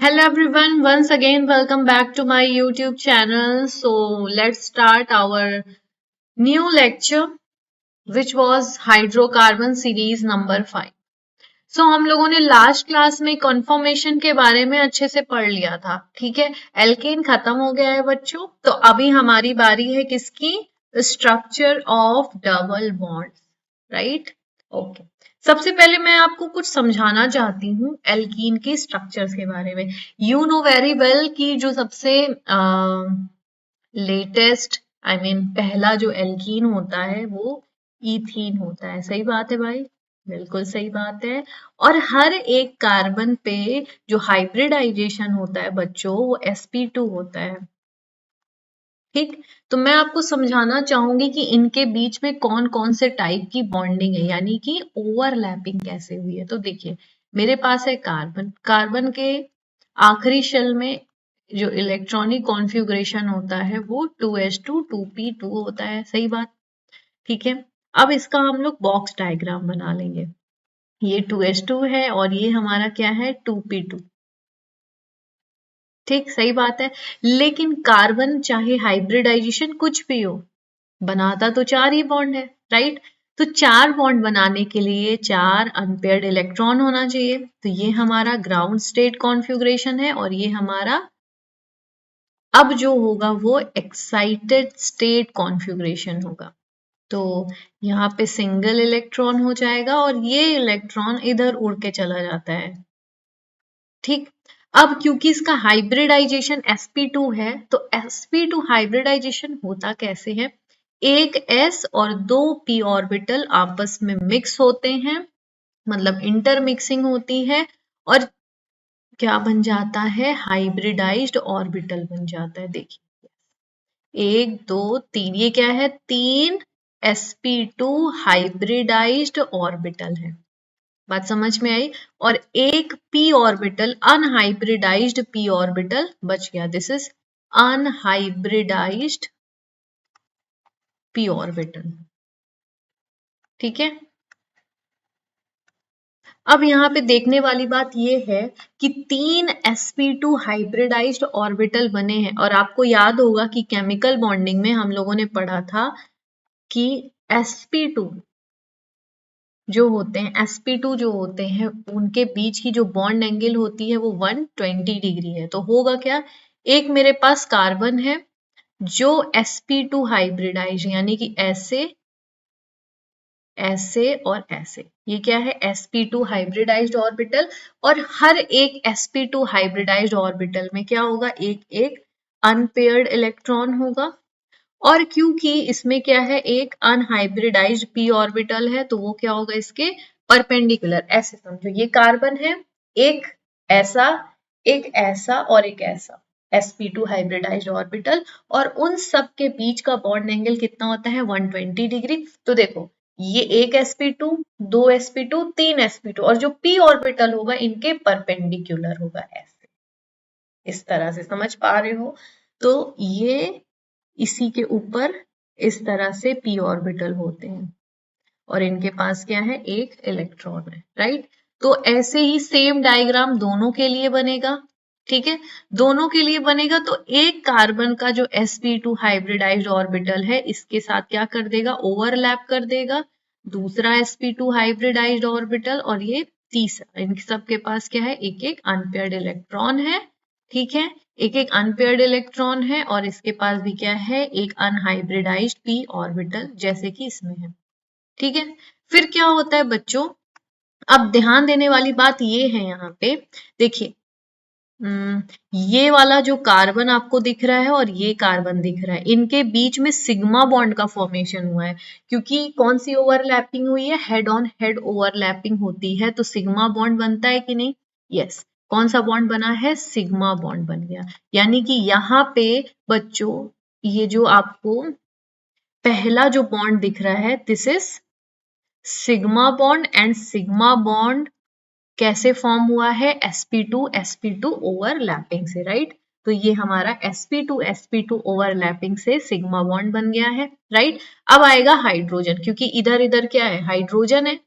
Hello everyone, once again welcome back to my YouTube channel. So let's start our new lecture which was hydrocarbon series number 5. So हम लोगों ने last class में conformation के बारे में अच्छे से पढ़ लिया था, ठीक है। एल्केन खत्म हो गया है बच्चों, तो अभी हमारी बारी है किसकी? Structure of double bond, right? Okay. सबसे पहले मैं आपको कुछ समझाना चाहती हूँ एल्कीन के स्ट्रक्चर्स के बारे में। यू नो वेरी वेल कि जो सबसे लेटेस्ट पहला जो एल्कीन होता है वो ईथीन होता है। सही बात है भाई, बिल्कुल सही बात है। और हर एक कार्बन पे जो हाइब्रिडाइजेशन होता है बच्चों वो sp2 होता है, ठीक। तो मैं आपको समझाना चाहूंगी कि इनके बीच में कौन कौन से टाइप की बॉन्डिंग है, यानी कि ओवरलैपिंग कैसे हुई है। तो देखिए, मेरे पास है कार्बन। कार्बन के आखिरी शेल में जो इलेक्ट्रॉनिक कॉन्फ़िगरेशन होता है वो 2s2 2p2 होता है। सही बात, ठीक है। अब इसका हम लोग बॉक्स डायग्राम बना लेंगे। ये 2s2 है और ये हमारा क्या है? 2p2, ठीक। सही बात है। लेकिन कार्बन चाहे हाइब्रिडाइजेशन कुछ भी हो, बनाता तो 4 ही बॉन्ड है, राइट? तो 4 बॉन्ड बनाने के लिए 4 अनपेयर्ड इलेक्ट्रॉन होना चाहिए। तो ये हमारा ग्राउंड स्टेट कॉन्फ़िगरेशन है और ये हमारा अब जो होगा वो एक्साइटेड स्टेट कॉन्फ़िगरेशन होगा। तो यहाँ पे सिंगल इलेक्ट्रॉन हो जाएगा और ये इलेक्ट्रॉन इधर उड़ के चला जाता है, ठीक। अब क्योंकि इसका हाइब्रिडाइजेशन sp2 है, तो sp2 हाइब्रिडाइजेशन होता कैसे है? एक s और 2 p ऑर्बिटल आपस में मिक्स होते हैं, मतलब इंटरमिक्सिंग होती है और क्या बन जाता है? हाइब्रिडाइज्ड ऑर्बिटल बन जाता है। देखिए, 1 2 3, ये क्या है? 3 sp2 हाइब्रिडाइज्ड ऑर्बिटल है। बात समझ में आई? और एक p orbital unhybridised p orbital बच गया। This is unhybridised p orbital, ठीक है। अब यहाँ पे देखने वाली बात ये है कि 3 sp2 हाइब्रिडाइज्ड ऑर्बिटल बने हैं और आपको याद होगा कि केमिकल बॉन्डिंग में हम लोगों ने पढ़ा था कि sp2 जो होते हैं, sp2 जो होते हैं उनके बीच की जो बॉन्ड एंगल होती है वो 120 डिग्री है। तो होगा क्या? एक मेरे पास कार्बन है जो sp2 हाइब्रिडाइज, यानी कि ऐसे ऐसे और ऐसे, ये क्या है? sp2 hybridized orbital. और हर एक sp2 हाइब्रिडाइज्ड ऑर्बिटल में क्या होगा? एक एक अनपेयर्ड इलेक्ट्रॉन होगा। और क्योंकि इसमें क्या है? एक अनहाइब्रिडाइज्ड p ऑर्बिटल है, तो वो क्या होगा? इसके परपेंडिकुलर। ऐसे समझो, ये कार्बन है, एक ऐसा और एक ऐसा sp2 हाइब्रिडाइज्ड ऑर्बिटल, और उन सब के बीच का बॉन्ड एंगल कितना होता है? 120 डिग्री। तो देखो, ये एक sp2, 2 sp2, 3 sp2, और जो p ऑर्बिटल होगा इनके परपेंडिकुलर होगा, ऐसे, इस तरह से। समझ पा रहे हो? तो ये इसी के ऊपर इस तरह से p ऑर्बिटल होते हैं और इनके पास क्या है? एक इलेक्ट्रॉन है, राइट? तो ऐसे ही सेम डायग्राम दोनों के लिए बनेगा, ठीक है। दोनों के लिए बनेगा तो एक कार्बन का जो sp2 हाइब्रिडाइज्ड ऑर्बिटल है इसके साथ क्या कर देगा? ओवरलैप कर देगा दूसरा sp2 हाइब्रिडाइज्ड ऑर्बिटल, और ये तीसरा। इन सब के पास क्या है? एक एक अनपेयर्ड इलेक्ट्रॉन है, ठीक है। एक एक अनपेयर्ड इलेक्ट्रॉन है और इसके पास भी क्या है? एक अनहाइब्रिडाइज्ड p ऑर्बिटल, जैसे कि इसमें है, ठीक है। फिर क्या होता है बच्चों? अब ध्यान देने वाली बात ये है यहाँ पे, देखिए, ये वाला जो कार्बन आपको दिख रहा है और ये कार्बन दिख रहा है, इनके बीच में सिग्मा बॉन्ड का फॉर्मेशन हुआ है। क्योंकि कौन सी ओवरलैपिंग हुई है? हेड ऑन हेड ओवरलैपिंग होती है, तो सिग्मा बॉन्ड बनता है कि नहीं? यस। कौन सा बॉन्ड बना है? सिग्मा बॉन्ड बन गया। यानी कि यहाँ पे बच्चों, ये जो आपको पहला जो बॉन्ड दिख रहा है, this is sigma bond, and sigma bond कैसे फॉर्म हुआ है? sp2 ओवरलैपिंग से, राइट? तो ये हमारा sp2 ओवरलैपिंग से सिग्मा बॉन्ड बन गया है, राइट? अब आएगा हाइड्रोजन, क्योंकि इधर इधर क्या है? हाइड्रोजन है,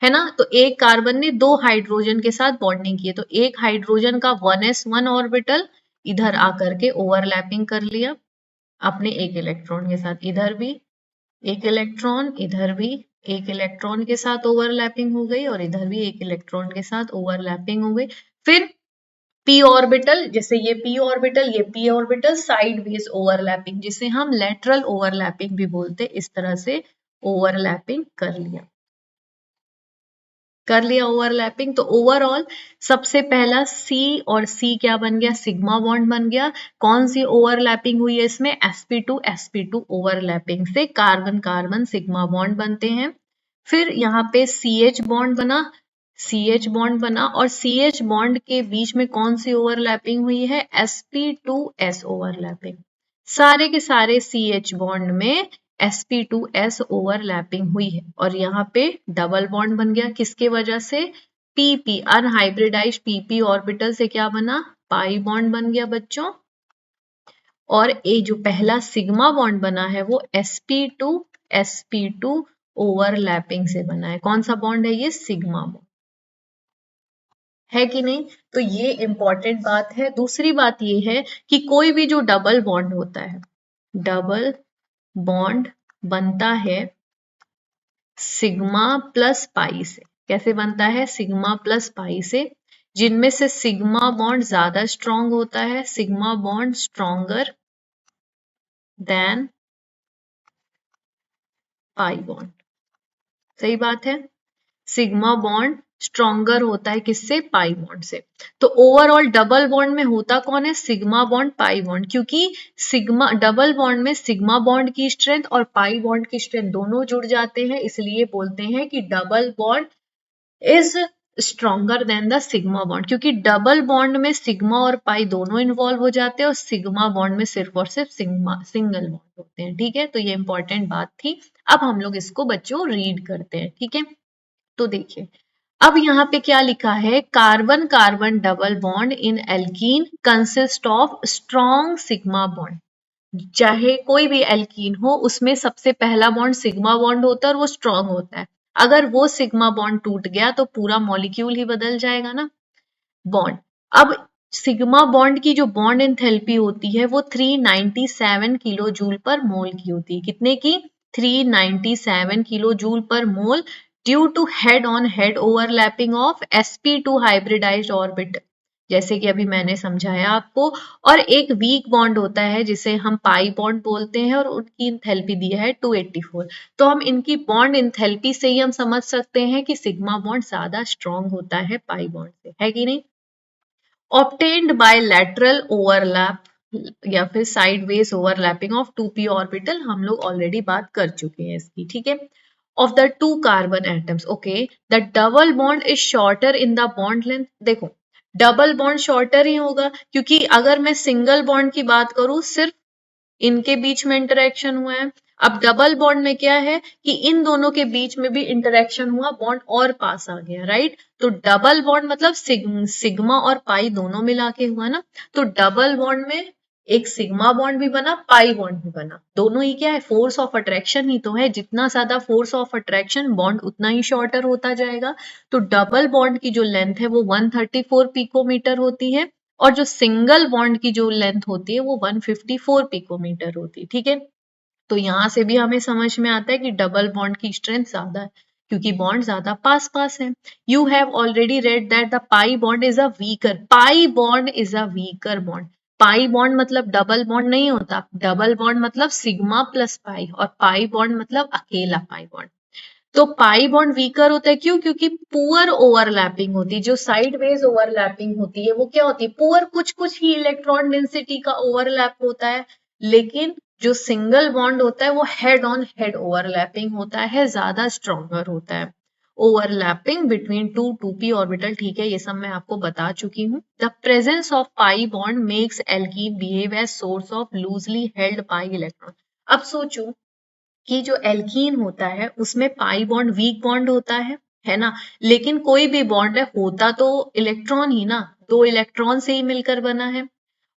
है ना। तो एक कार्बन ने दो हाइड्रोजन के साथ बॉन्डिंग की है, तो एक हाइड्रोजन का 1s1 ऑर्बिटल इधर आकर के ओवरलैपिंग कर लिया अपने एक इलेक्ट्रॉन के साथ, इधर भी एक इलेक्ट्रॉन, इधर भी एक इलेक्ट्रॉन के साथ ओवरलैपिंग हो गई और इधर भी एक इलेक्ट्रॉन के साथ ओवरलैपिंग हो गई। फिर p ऑर्बिटल, जैसे ये p ऑर्बिटल, ये p orbital sidewise overlapping, जिसे हम लेटरल ओवरलैपिंग भी बोलते, इस तरह से ओवरलैपिंग कर लिया ओवरलैपिंग। तो ओवरऑल सबसे पहला C और C क्या बन गया, सिग्मा बॉन्ड बन गया। कौन सी ओवरलैपिंग हुई है इसमें, sp2 ओवरलैपिंग से कार्बन कार्बन सिग्मा बॉन्ड बनते हैं। फिर यहाँ पे CH बॉन्ड बना, CH बॉन्ड बना और CH बॉन्ड के बीच में कौन सी ओवरलैपिंग हुई है, sp2s ओवरलैपिंग। सारे के सारे CH बॉन्ड में sp2s ओवरलैपिंग हुई है और यहाँ पे डबल बॉन्ड बन गया, किसके वजह से, pp अनहाइब्रिडाइज्ड pp ऑर्बिटल से क्या बना, पाई बॉन्ड बन गया बच्चों। और ये जो पहला सिग्मा बॉन्ड बना है वो sp2 ओवरलैपिंग से बना है। कौन सा बॉन्ड है ये, सिग्मा बॉन्ड है कि नहीं। तो ये इंपॉर्टेंट बात है। दूसरी बात ये है कि कोई भी जो डबल बॉन्ड होता है, डबल बॉन्ड बनता है सिग्मा प्लस पाई से। कैसे बनता है, सिग्मा प्लस पाई से, जिनमें से सिग्मा बॉन्ड ज्यादा स्ट्रॉन्ग होता है, sigma bond stronger than pi bond. सही बात है, सिग्मा बॉन्ड स्ट्रॉन्गर होता है किससे, पाई बॉन्ड से। तो ओवरऑल डबल बॉन्ड में होता कौन है, सिग्मा बॉन्ड पाई बॉन्ड, क्योंकि सिग्मा डबल बॉन्ड में सिग्मा बॉन्ड की स्ट्रेंथ और पाई बॉन्ड की स्ट्रेंथ दोनों जुड़ जाते हैं, इसलिए बोलते हैं कि double bond is stronger than the sigma bond, क्योंकि डबल बॉन्ड में सिग्मा और पाई दोनों इन्वॉल्व हो जाते हैं और सिग्मा बॉन्ड में सिर्फ और सिर्फ सिंगल बॉन्ड होते हैं। ठीक है, तो ये इंपॉर्टेंट बात थी। अब हम लोग इसको बच्चों रीड करते हैं। ठीक है, तो देखिए अब यहाँ पे क्या लिखा है, carbon carbon double bond in alkene consist of strong sigma bond. चाहे कोई भी एल्कीन हो उसमें सबसे पहला बॉन्ड सिग्मा बॉन्ड होता है और वो स्ट्रॉन्ग होता है। अगर वो सिग्मा बॉन्ड टूट गया तो पूरा मॉलिक्यूल ही बदल जाएगा ना, बॉन्ड। अब सिग्मा बॉन्ड की जो बॉन्ड एंथैल्पी होती है वो 397 किलो जूल पर मोल की होती है। कितने की, 397 kilo joule per mole, due to head on head overlapping of sp2 hybridized orbital, जैसे कि अभी मैंने समझाया आपको। और एक वीक बॉन्ड होता है जिसे हम पाई बॉन्ड बोलते हैं और उनकी इंथैल्पी दी है 284। तो हम इनकी बॉन्ड इंथैल्पी से ही हम समझ सकते हैं कि सिग्मा बॉन्ड ज्यादा स्ट्रॉन्ग होता है पाई बॉन्ड से, है कि नहीं। obtained by lateral overlap या फिर sideways overlapping of 2p orbital, हम लोग ऑलरेडी बात कर चुके हैं इसकी। ठीक है, of the two carbon atoms, okay, the double bond is shorter in the bond length। देखो डबल बॉन्ड शॉर्टर ही होगा, क्योंकि अगर मैं सिंगल बॉन्ड की बात करूं सिर्फ इनके बीच में इंटरेक्शन हुआ है। अब डबल बॉन्ड में क्या है कि इन दोनों के बीच में भी इंटरेक्शन हुआ, बॉन्ड और पास आ गया, राइट। तो डबल बॉन्ड मतलब सिग्मा और पाई दोनों मिला के हुआ ना। तो डबल बॉन्ड में एक सिग्मा बॉन्ड भी बना, पाई बॉन्ड भी बना, दोनों ही क्या है, फोर्स ऑफ अट्रैक्शन ही तो है। जितना ज्यादा फोर्स ऑफ अट्रैक्शन बॉन्ड उतना ही शॉर्टर होता जाएगा। तो डबल बॉन्ड की जो लेंथ है वो 134 पिकोमीटर होती है और जो सिंगल बॉन्ड की जो लेंथ होती है वो 154 पिकोमीटर होती है। ठीक है, तो यहां से भी हमें समझ में आता है कि डबल बॉन्ड की स्ट्रेंथ ज्यादा है क्योंकि बॉन्ड ज्यादा पास पास है। You have already read that the pi bond is a weaker, pi bond is a weaker bond. Pi bond मतलब डबल बॉन्ड नहीं होता, डबल बॉन्ड मतलब सिग्मा प्लस पाई और पाई बॉन्ड मतलब अकेला पाई बॉन्ड। तो पाई बॉन्ड वीकर होता है, क्यों, क्योंकि पुअर ओवरलैपिंग होती है। जो साइडवेज ओवरलैपिंग होती है वो क्या होती है, पुअर, कुछ कुछ ही इलेक्ट्रॉन डेंसिटी का ओवरलैप होता है। लेकिन जो सिंगल बॉन्ड होता है वो हेड ऑन हेड ओवरलैपिंग होता है, ज्यादा स्ट्रॉन्गर होता है। Overlapping between two p orbital, ठीक है, ये सब मैं आपको बता चुकी हूँ। The presence of pi bond makes alkene behave as source of loosely held pi electron. अब सोचो कि जो एल्कीन होता है उसमें पाई बॉन्ड वीक बॉन्ड होता है ना। लेकिन कोई भी बॉन्ड है होता तो इलेक्ट्रॉन ही ना, दो इलेक्ट्रॉन से ही मिलकर बना है।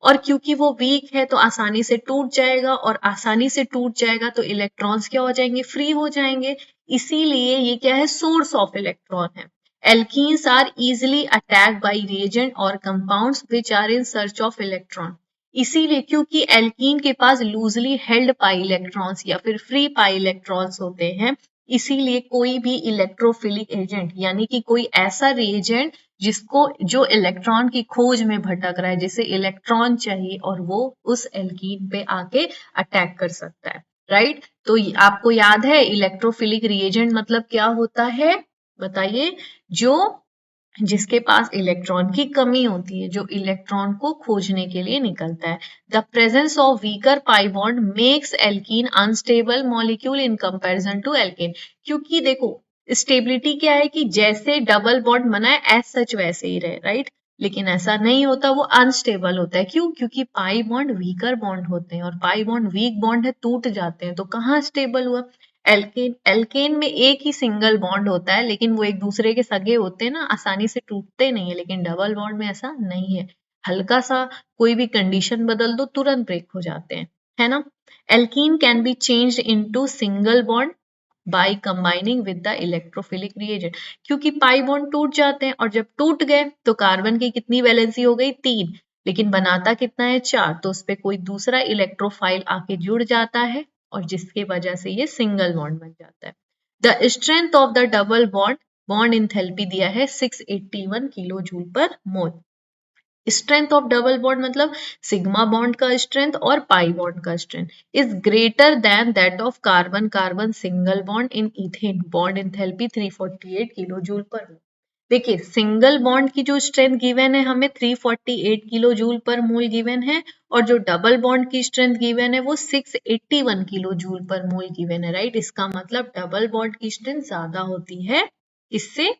और क्योंकि वो वीक है तो आसानी से टूट जाएगा और आसानी से टूट जाएगा तो इलेक्ट्रॉन्स क्या हो जाएंगे, फ्री हो जाएंगे। इसीलिए ये क्या है, सोर्स ऑफ इलेक्ट्रॉन है। Alkenes are easily attacked by reagent और compounds which are in search of electron. इसीलिए क्योंकि एल्कीन के पास लूजली हेल्ड पाई इलेक्ट्रॉन्स या फिर फ्री पाई इलेक्ट्रॉन्स होते हैं, इसीलिए कोई भी इलेक्ट्रोफिलिक एजेंट यानी कि कोई ऐसा रिएजेंट जिसको जो इलेक्ट्रॉन की खोज में भटक रहा है, जिसे इलेक्ट्रॉन चाहिए, और वो उस एल्कीन पे आके अटैक कर सकता है, राइट। तो आपको याद है इलेक्ट्रोफिलिक रिएजेंट मतलब क्या होता है, बताइए। जो जिसके पास इलेक्ट्रॉन की कमी होती है, जो इलेक्ट्रॉन को खोजने के लिए निकलता है। The presence of weaker pi bond makes alkene unstable molecule in comparison to alkane. क्योंकि देखो स्टेबिलिटी क्या है कि जैसे डबल बॉन्ड बना है एज सच वैसे ही रहे, राइट। लेकिन ऐसा नहीं होता, वो अनस्टेबल होता है। क्यों? क्योंकि पाई बॉन्ड वीकर बॉन्ड होते हैं और पाई बॉन्ड वीक बॉन्ड है, टूट जाते हैं। तो कहाँ स्टेबल हुआ? एल्केन। एल्केन में एक ही सिंगल बॉन्ड होता है, लेकिन वो एक दूसरे के सगे होते हैं ना, आसानी से टूटते नहीं है। लेकिन डबल बॉन्ड में ऐसा नहीं है, हल्का सा कोई भी कंडीशन बदल दो तुरंत ब्रेक हो जाते हैं, है ना। Alkene can be changed into single bond by combining with the electrophilic reagent. क्योंकि पाई बॉन्ड टूट जाते हैं, और जब टूट गए तो कार्बन की कितनी वैलेंसी हो गई? 3। लेकिन बनाता कितना है? 4। तो उस पर कोई दूसरा इलेक्ट्रोफाइल आके जुड़ जाता है, और जिसकी वजह से ये सिंगल बॉन्ड बन जाता है। The strength of the double bond, bond enthalpy दिया है 681 kilo joule per mole. Strength of double bond मतलब सिग्मा बॉन्ड का स्ट्रेंथ और पाई बॉन्ड का strength is greater than that of carbon carbon single bond in ethane, bond enthalpy 348 kilo joule per mole. देखिए single bond की जो strength given है हमें 348 kilo joule per मोल given है, और जो डबल बॉन्ड की स्ट्रेंथ गिवन है वो 681 किलो जूल पर मोल गिवन है, राइट। इसका मतलब डबल बॉन्ड की स्ट्रेंथ ज्यादा होती है इससे,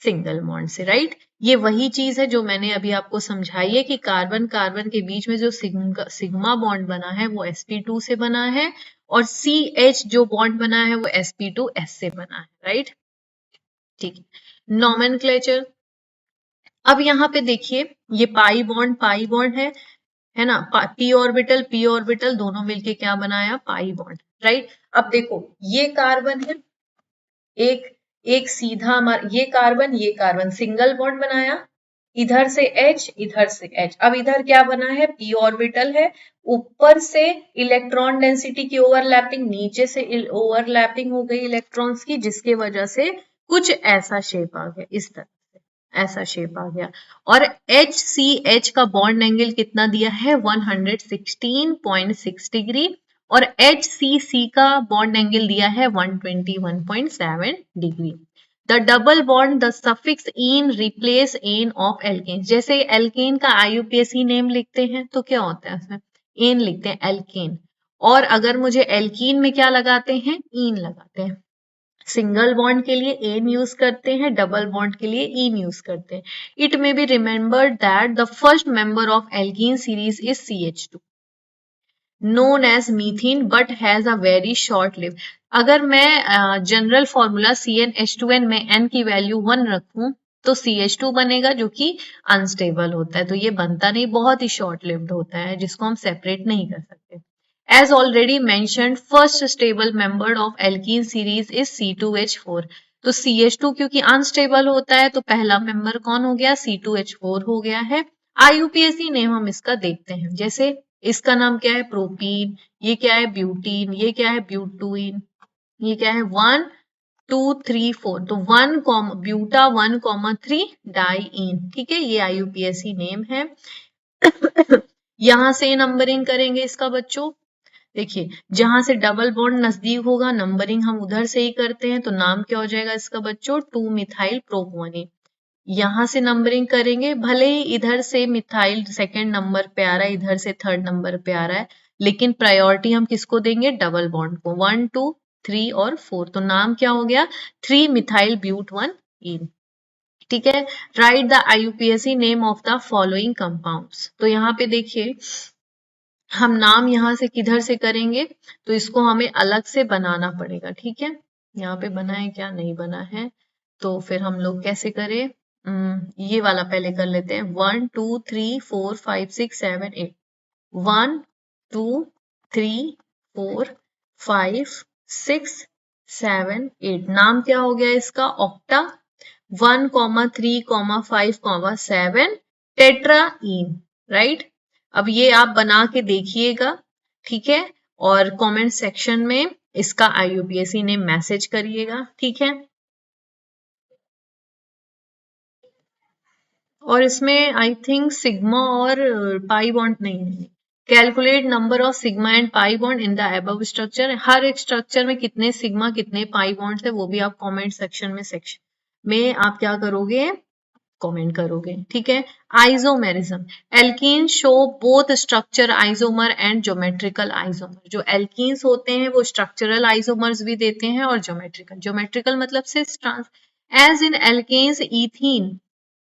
सिंगल बॉन्ड से, राइट। ये वही चीज है जो मैंने अभी आपको समझाई है कि कार्बन कार्बन के बीच में जो सिग्मा बॉन्ड बना है वो sp2 से बना है, और CH जो बॉन्ड बना है वो sp2s से बना है, राइट। ठीक है, नॉमेनक्लेचर। अब यहाँ पे देखिए ये पाई बॉन्ड है ना। p ऑर्बिटल दोनों मिलके क्या बनाया? Pi bond, right. अब देखो ये कार्बन है, एक एक सीधा ये कार्बन सिंगल बॉन्ड बनाया, इधर से H इधर से H। अब इधर क्या बना है? p ऑर्बिटल है, ऊपर से इलेक्ट्रॉन डेंसिटी की ओवरलैपिंग, नीचे से ओवरलैपिंग हो गई इलेक्ट्रॉन्स की, जिसके वजह से कुछ ऐसा शेप आ गया, इस तरह से ऐसा शेप आ गया। और HCH का बॉन्ड एंगल कितना दिया है? 116.6 डिग्री, और HCC का बॉन्ड एंगल दिया है 121.7 degree. The double bond the suffix ene replace ane of alkane. जैसे एल्केन का IUPAC नेम लिखते हैं तो क्या होता है उसमें? एन लिखते हैं, एल्केन। और अगर मुझे एल्कीन में क्या लगाते हैं? इन लगाते हैं। सिंगल बॉन्ड के लिए एन यूज करते हैं, डबल बॉन्ड के लिए इन यूज करते हैं। It may be remembered that the first member of alkene series is CH2 known as methane but has a very short life। अगर मैं जनरल फॉर्मूला CnH2n में n की वैल्यू 1 रखूं तो CH2 बनेगा, जो कि अनस्टेबल होता है। तो ये बनता नहीं, बहुत ही शॉर्ट लिव्ड होता है, जिसको हम सेपरेट नहीं कर सकते। As already mentioned, first stable member of alkene series is C2H4। तो CH2 क्योंकि अनस्टेबल होता है तो पहला मेंबर कौन हो गया? C2H4 हो गया है। IUPAC नेम हम इसका देखते हैं, जैसे इसका नाम क्या है? प्रोपीन। ये क्या है? ब्यूटीन। ये क्या है? ब्यूटुइन। ये क्या है? 1 2 3 4। तो 1 ब्यूटा 1,3 डाइइन। ठीक है, ये IUPAC नेम है। यहां से नंबरिंग करेंगे इसका बच्चों। देखिए जहां से डबल बॉन्ड नजदीक होगा नंबरिंग हम उधर से ही करते हैं, तो नाम क्या हो जाएगा इसका बच्चों? 2 मिथाइल प्रोपोनिन। यहां से नंबरिंग करेंगे, भले ही इधर से मिथाइल सेकंड नंबर पे आ रहा है, इधर से थर्ड नंबर पे आ रहा है, लेकिन प्रायोरिटी हम किसको देंगे? डबल बॉन्ड को। 1 2 3 और 4। तो नाम क्या हो गया? 3 मिथाइल ब्यूट 1 इन। ठीक है, right the IUPAC name of the following compounds. तो यहाँ पे देखिए हम नाम यहाँ से किधर से करेंगे, तो इसको हमें अलग से बनाना पड़ेगा। ठीक है, यहाँ पे बना है क्या? नहीं बना है, तो फिर हम लोग कैसे करें? ये वाला पहले कर लेते हैं। 1 2 3 4 5 6 7 8। 1 2 3 4 5 6 7 8 नाम क्या हो गया इसका? Octa 1,3,5,7 tetrayne, right. अब ये आप बना के देखिएगा, ठीक है, और कमेंट सेक्शन में इसका IUPAC ने मैसेज करिएगा, ठीक है। और इसमें आई थिंक सिग्मा और पाई बॉन्ड नहीं, calculate number of sigma and pi bond in the above structure, हर एक स्ट्रक्चर में कितने सिग्मा कितने पाई बॉन्ड है वो भी आप कमेंट सेक्शन में आप क्या करोगे? कमेंट करोगे, ठीक है। Isomerism, alkene show both structure isomer and geometrical isomer. जो एल्कीन्स होते हैं वो स्ट्रक्चरल आइसोमर्स भी देते हैं और ज्योमेट्रिकल मतलब से trans, as in alkenes ethene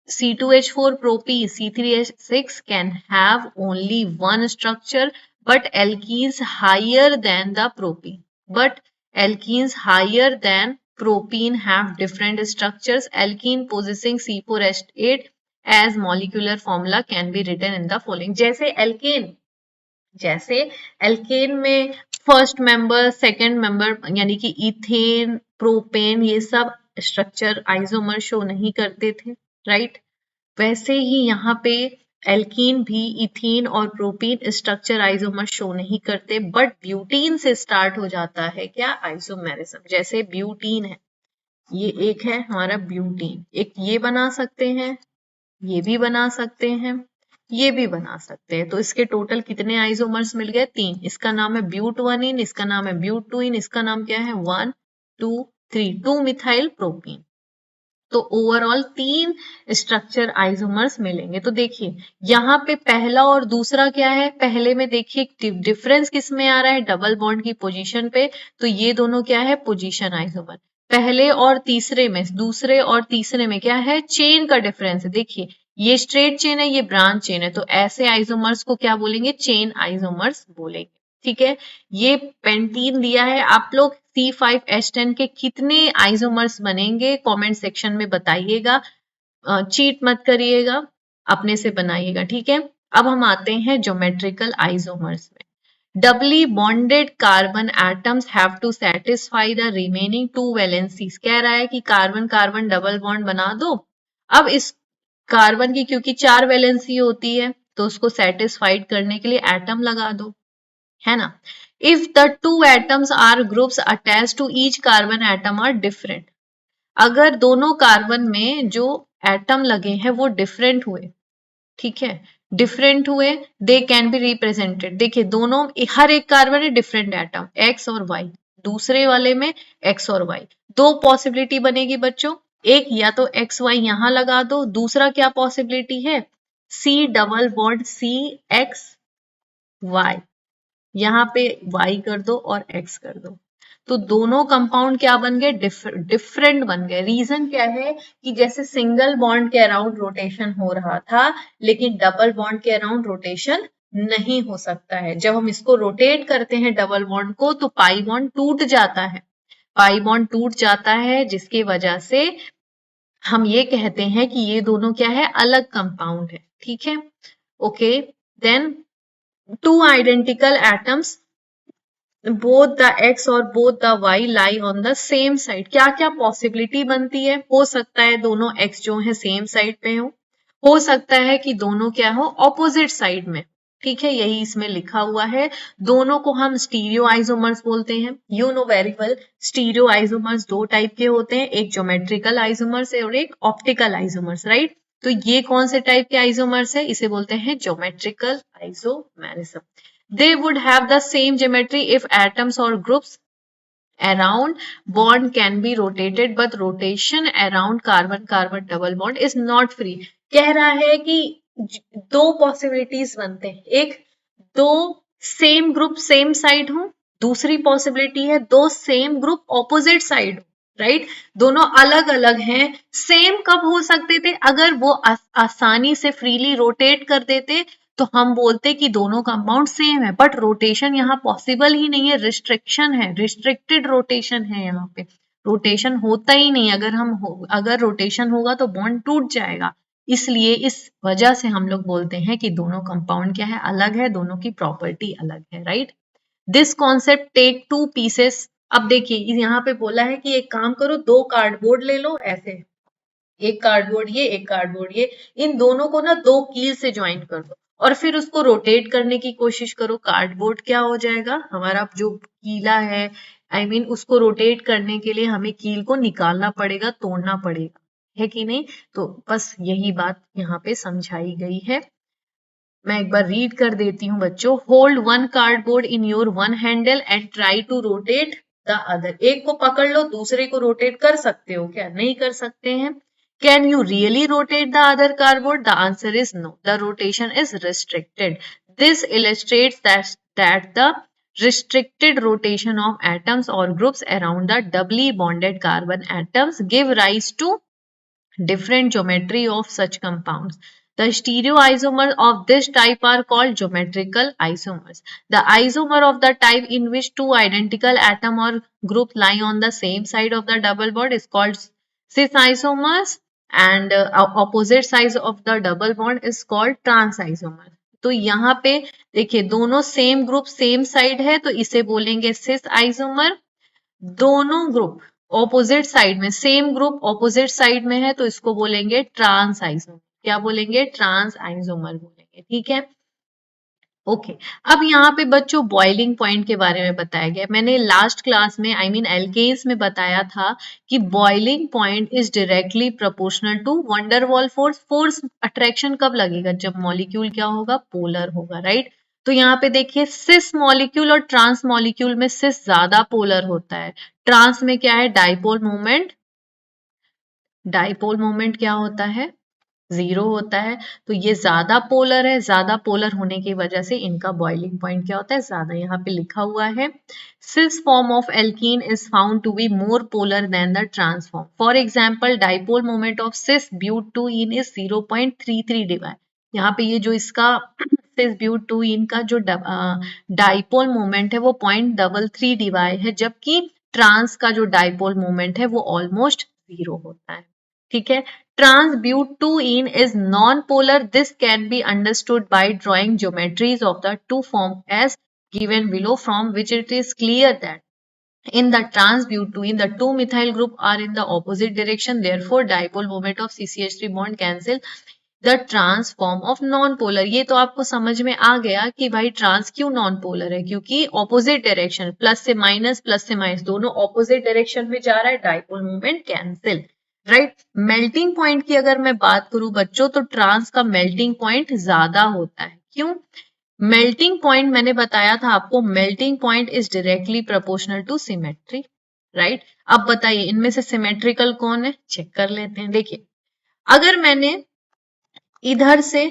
C2H4 propene C3H6 can have only one structure, but alkenes higher than the propene. But alkenes higher than propene have different structures. Alkene possessing C4H8 as molecular formula can be written in the following. जैसे alkene में first member second member यानी कि ethane propane ये सब structure isomer show नहीं करते थे, right. वैसे ही यहाँ पे एल्कीन भी इथीन और प्रोपीन स्ट्रक्चर आइसोमर शो नहीं करते, बट ब्यूटीन से स्टार्ट हो जाता है क्या? आइसोमेरिज्म। जैसे ब्यूटीन है, ये एक है हमारा ब्यूटीन, एक ये बना सकते हैं, ये भी बना सकते हैं, ये भी बना सकते हैं। तो इसके टोटल कितने आइसोमर्स मिल गए? 3। इसका नाम है ब्यूटवनिन, इसका नाम है ब्यूटुइन, इसका नाम क्या है? 1 2 3 2 मिथाइल प्रोपीन। तो ओवरऑल 3 स्ट्रक्चर आइसोमर्स मिलेंगे। तो देखिए यहाँ पे पहला और दूसरा क्या है? पहले में देखिए डिफरेंस किस में आ रहा है? डबल बॉन्ड की पोजीशन पे। तो ये दोनों क्या है? Position isomer. पहले और तीसरे में, दूसरे और तीसरे में क्या है? चेन का डिफरेंस है। देखिए ये स्ट्रेट चेन है, ये ब्रांच चेन है, तो ऐसे आइसोमर्स को क्या बोलेंगे? चेन आइसोमर्स बोलेंगे, ठीक है। ये पेंटीन दिया है, आप लोग C5H10 के कितने आइसोमर्स बनेंगे कमेंट सेक्शन में बताइएगा, चीट मत करिएगा, अपने से बनाइएगा, ठीक है। अब हम आते हैं ज्योमेट्रिकल आइसोमर्स में। Doubly bonded carbon atoms have to satisfy the remaining 2 valencies. कह रहा है कि कार्बन कार्बन डबल बॉन्ड बना दो। अब इस कार्बन की क्योंकि 4 वैलेंसी होती है तो उसको सेटिस्फाइड करने के लिए एटम लगा दो, है ना। If the 2 atoms are groups attach to each carbon atom are different, अगर दोनों कार्बन में जो एटम लगे हैं वो डिफरेंट हुए, ठीक है, डिफरेंट हुए, दे कैन बी रिप्रेजेंटेड। देखिए दोनों, हर एक कार्बन है डिफरेंट एटम एक्स और वाई, दूसरे वाले में एक्स और वाई। दो पॉसिबिलिटी बनेगी बच्चों, एक या तो एक्स वाई यहां लगा दो, दूसरा क्या पॉसिबिलिटी है? C double bond C X Y, यहाँ पे y कर दो और x कर दो, तो दोनों कंपाउंड क्या बन गए? डिफरेंट बन गए। रीजन क्या है कि जैसे सिंगल बॉन्ड के अराउंड रोटेशन हो रहा था, लेकिन डबल बॉन्ड के अराउंड रोटेशन नहीं हो सकता है। जब हम इसको रोटेट करते हैं डबल बॉन्ड को तो पाई बॉन्ड टूट जाता है, पाई बॉन्ड टूट जाता है, जिसकी वजह से हम ये कहते हैं कि ये दोनों क्या है? अलग कंपाउंड है, ठीक है। Okay, then 2 identical atoms both the x और both the y lie on the same side। क्या क्या पॉसिबिलिटी बनती है? हो सकता है दोनों x जो है सेम साइड पे हो सकता है कि दोनों क्या हो? ऑपोजिट साइड में, ठीक है, यही इसमें लिखा हुआ है। दोनों को हम स्टीरियो आइसोमर्स बोलते हैं। You know very well, stereo isomers 2 type के होते हैं, एक ज्योमेट्रिकल आइसोमर्स है और एक ऑप्टिकल आइसोमर्स, राइट। तो ये कौन से टाइप के आइसोमर्स है? इसे बोलते हैं geometrical isomerism. They would have the same geometry if atoms or groups around bond can be rotated, but rotation around carbon-carbon double bond is not free। कह रहा है कि 2 पॉसिबिलिटीज बनते हैं, एक दो सेम ग्रुप सेम साइड हो, दूसरी पॉसिबिलिटी है 2 सेम ग्रुप ऑपोजिट साइड हो, राइट। दोनों अलग अलग हैं। सेम कब हो सकते थे? अगर वो आसानी से फ्रीली रोटेट कर देते तो हम बोलते कि दोनों कंपाउंड सेम है, बट रोटेशन यहाँ पॉसिबल ही नहीं है, रिस्ट्रिक्शन है, रिस्ट्रिक्टेड रोटेशन है, यहाँ पे रोटेशन होता ही नहीं। अगर रोटेशन होगा तो बॉन्ड टूट जाएगा, इसलिए इस वजह से हम लोग बोलते हैं कि दोनों कंपाउंड क्या है? अलग है, दोनों की प्रॉपर्टी अलग है, right. This concept take 2 pieces अब देखिए यहाँ पे बोला है कि एक काम करो, 2 कार्डबोर्ड ले लो ऐसे, एक कार्डबोर्ड ये, एक कार्डबोर्ड ये, इन दोनों को ना 2 कील से ज्वाइन कर दो और फिर उसको रोटेट करने की कोशिश करो। कार्डबोर्ड क्या हो जाएगा हमारा, जो कीला है उसको रोटेट करने के लिए हमें कील को निकालना पड़ेगा, तोड़ना पड़ेगा, है कि नहीं। तो बस यही बात यहाँ पे समझाई गई है। मैं एक बार रीड कर देती हूँ बच्चों। Hold one cardboard in your one handle and try to rotate the other. एक को पकड़ लो, दूसरे को रोटेट कर सकते हो क्या? नहीं कर सकते हैं। Can you really rotate the other cardboard? The answer is no, the rotation is restricted. This illustrates that the restricted rotation of atoms or groups around the doubly bonded carbon atoms give rise to different geometry of such compounds. The stereoisomers of this type are called geometrical isomers. The isomer of the type in which two identical atom or group lie on the same side of the double bond is called cis isomers, and opposite sides of the double bond is called trans isomer. तो यहाँ पे देखिए दोनों same group same side है तो इसे बोलेंगे cis isomer. दोनों ग्रुप ऑपोजिट साइड में, सेम ग्रुप ऑपोजिट साइड में है तो इसको बोलेंगे ट्रांस आइसोमर। क्या बोलेंगे? ट्रांस आइसोमर बोलेंगे। ठीक है, ओके। अब यहाँ पे बच्चों बॉइलिंग पॉइंट के बारे में बताया गया। मैंने लास्ट क्लास में एल्केन्स में बताया था कि boiling point is directly proportional to van der Waals force. Force attraction कब लगेगा? जब मॉलिक्यूल क्या होगा? पोलर होगा, राइट। तो यहाँ पे देखिए सिस मॉलिक्यूल और ट्रांस मॉलिक्यूल में सिस ज्यादा पोलर होता है, ट्रांस में क्या है? Dipole moment. डाइपोल मोमेंट क्या होता है? 0 होता है। तो ये ज्यादा पोलर है, ज्यादा पोलर होने की वजह से इनका बॉइलिंग पॉइंट क्या होता है? ज्यादा। यहाँ पे लिखा हुआ है cis form of alkene is found to be more polar than the trans form. For example dipole moment of cis ब्यूट-2-इन इज 0.33 डिवाइड। यहाँ पे ये जो इसका सिस ब्यूट-2-इन का जो डाइपोल मोमेंट है वो 0.33 डिवाइड है, जबकि ट्रांस का जो डाइपोल मोमेंट है वो ऑलमोस्ट 0 होता है। ठीक है। Trans but2-ene is non-polar. This can be understood by drawing geometries of the two forms as given below, from which it is clear that in the trans but2-ene, the two methyl group are in the opposite direction. Therefore, dipole moment of CCH3 bond cancel the trans form of non-polar. ये तो आपको समझ में आ गया कि भाई trans क्यों non polar है, क्योंकि ऑपोजिट डायरेक्शन, प्लस से माइनस दोनों ऑपोजिट डायरेक्शन में जा रहा है, dipole moment cancel, right. Melting point की अगर मैं बात करूं बच्चों तो ट्रांस का मेल्टिंग पॉइंट ज्यादा होता है। क्यों? मेल्टिंग पॉइंट मैंने बताया था आपको, melting point is directly proportional to symmetry, right. अब बताइए इनमें से सिमेट्रिकल कौन है? चेक कर लेते हैं। देखिए अगर मैंने इधर से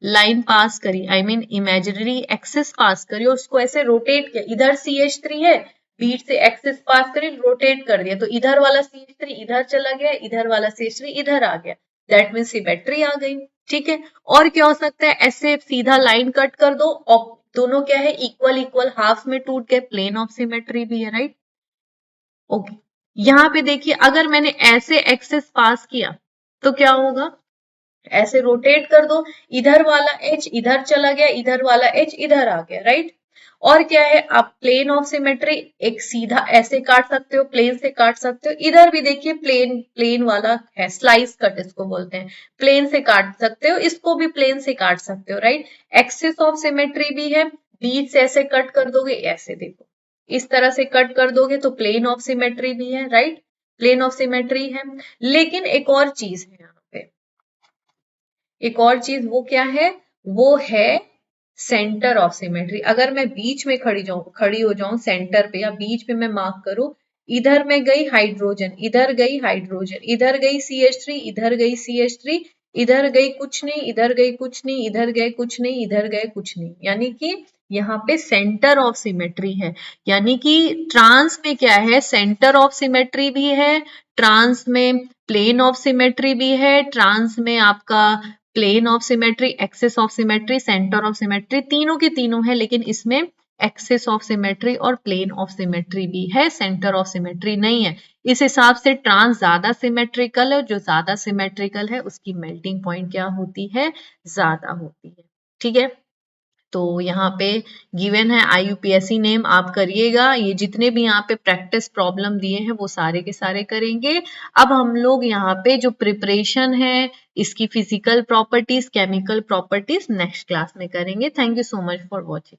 लाइन पास करी, इमेजिनरी एक्सिस पास करी और उसको ऐसे रोटेट किया, इधर CH3 है, बीच से एक्सिस पास करी, रोटेट कर दिया, तो इधर वाला CH3 इधर चला गया, इधर वाला CH3 इधर आ गया, दैट मीन्स सिमेट्री आ गई। ठीक है। और क्या हो सकता है? ऐसे सीधा लाइन कट कर दो और दोनों क्या है? इक्वल इक्वल हाफ में टूट गए, प्लेन ऑफ सिमेट्री भी है, राइट। ओके। यहाँ पे देखिए अगर मैंने ऐसे एक्सिस पास किया तो क्या होगा? ऐसे रोटेट कर दो, इधर वाला एच इधर चला गया, इधर वाला एच इधर आ गया, राइट। और क्या है? आप प्लेन ऑफ सिमेट्री एक सीधा ऐसे काट सकते हो, प्लेन से काट सकते हो। इधर भी देखिए प्लेन प्लेन वाला है, स्लाइस कट इसको बोलते हैं, प्लेन से काट सकते हो, इसको भी प्लेन से काट सकते हो, राइट। एक्सिस ऑफ सिमेट्री भी है, बीच से ऐसे कट कर दोगे, ऐसे देखो इस तरह से कट कर दोगे तो प्लेन ऑफ सिमेट्री भी है, राइट। प्लेन ऑफ सिमेट्री है। लेकिन एक और चीज है यहाँ पे, एक और चीज, वो क्या है? वो है सेंटर ऑफ सिमेट्री। अगर मैं बीच में खड़ी हो जाऊं सेंटर पे, या बीच में मैं मार्क करूं, इधर में गई हाइड्रोजन, इधर गई हाइड्रोजन, इधर गई CH3, इधर गई CH3, इधर गई कुछ नहीं, इधर गई कुछ नहीं, इधर गए कुछ नहीं, इधर गए कुछ नहीं, यानी कि यहाँ पे सेंटर ऑफ सिमेट्री है। यानी कि ट्रांस में क्या है? सेंटर ऑफ सिमेट्री भी है, ट्रांस में प्लेन ऑफ सिमेट्री भी है, ट्रांस में आपका plane of symmetry, axis of symmetry, centre of symmetry, तीनों के तीनों है, लेकिन इसमें एक्सिस ऑफ सिमेट्री और प्लेन ऑफ सिमेट्री भी है, सेंटर ऑफ सिमेट्री नहीं है। इस हिसाब से ट्रांस ज्यादा सिमेट्रिकल है, जो ज्यादा सिमेट्रिकल है उसकी मेल्टिंग पॉइंट क्या होती है? ज्यादा होती है। ठीक है। तो यहाँ पे गिवन है IUPAC नेम, आप करिएगा। ये जितने भी यहाँ पे प्रैक्टिस प्रॉब्लम दिए हैं वो सारे के सारे करेंगे। अब हम लोग यहाँ पे जो प्रिपरेशन है इसकी physical properties, chemical properties next class में करेंगे। Thank you so much for watching.